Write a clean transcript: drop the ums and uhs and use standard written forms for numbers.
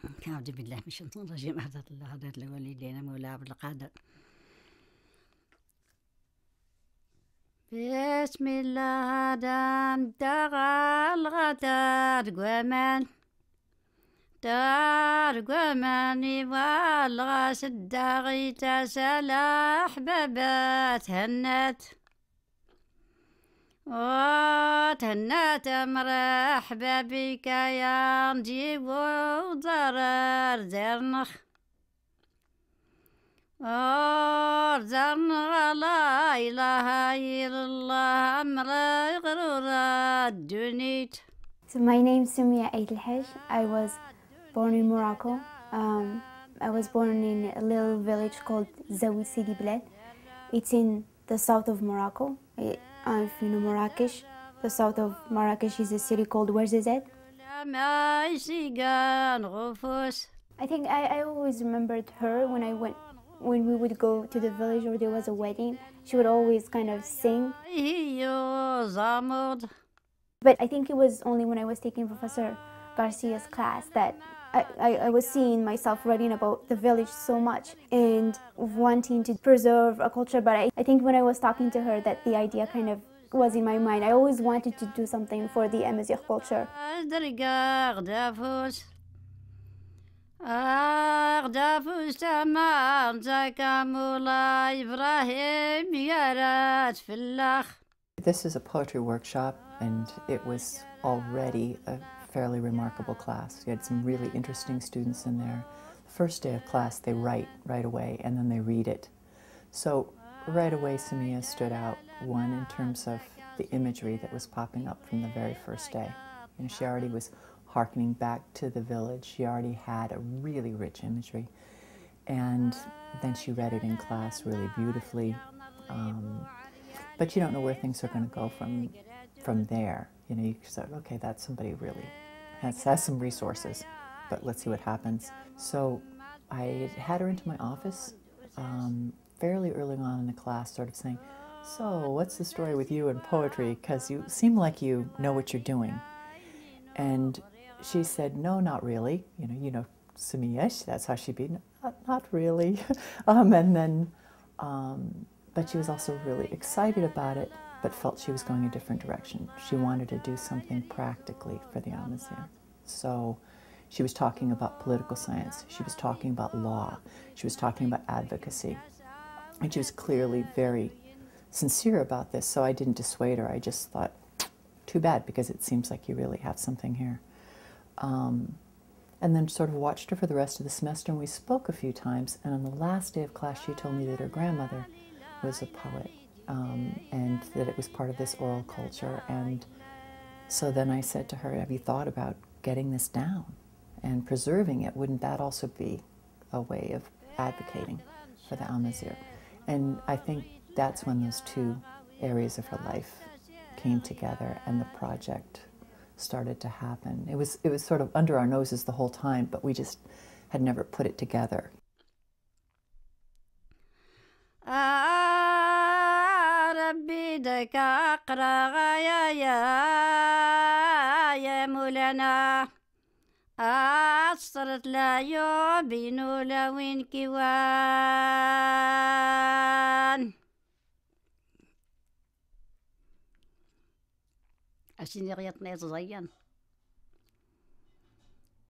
أعوذ بالله من الشيطان الرجيم. أحضر الله حضرة الوالدين مولا عبد القادر. بسم الله دام تغال غتار قومان دار قوماني والغاس الداغي تسلاح بابات هنات وتهنات مرحبا بك يا نجيب وضرر زرنخ زرنخ لا إله إلا الله أمر غرور الدنيت. So my name is Sumia Eid El-Haj. I was born in Morocco. I was born in a little village called Zawi Sidi Bled. It's in the south of Morocco. If you know Marrakesh, the south of Marrakesh is a city called Ouarzazate. I think I always remembered her when we would go to the village or there was a wedding. She would always kind of sing. But I think it was only when I was taking Professor Garcia's class that I was seeing myself writing about the village so much and wanting to preserve a culture. But I think when I was talking to her that the idea kind of was in my mind. I always wanted to do something for the amazigh culture. This is a poetry workshop, and it was already a fairly remarkable class. We had some really interesting students in there. The first day of class, they write right away, and then they read it. So right away, Sumia stood out, one, in terms of the imagery that was popping up from the very first day. You know, she already was hearkening back to the village. She already had a really rich imagery. And then she read it in class really beautifully. But you don't know where things are going to go from there. You know, you said, okay, that's somebody really has some resources, but let's see what happens. So I had her into my office fairly early on in the class, sort of saying, so what's the story with you and poetry? Because you seem like you know what you're doing. And she said, no, not really. You know, Sumia, that's how she'd be. Not really. But she was also really excited about it, but felt she was going a different direction. She wanted to do something practically for the amazigh. So she was talking about political science. She was talking about law. She was talking about advocacy. And she was clearly very sincere about this, so I didn't dissuade her. I just thought, too bad, because it seems like you really have something here. And then sort of watched her for the rest of the semester, and we spoke a few times, and on the last day of class she told me that her grandmother was a poet, and that it was part of this oral culture. And so then I said to her, have you thought about getting this down and preserving it? Wouldn't that also be a way of advocating for the amazigh? And I think that's when those two areas of her life came together and the project started to happen. It was sort of under our noses the whole time, but we just had never put it together. أصرت لا يبين لوين كيوان أشيني غيطني زين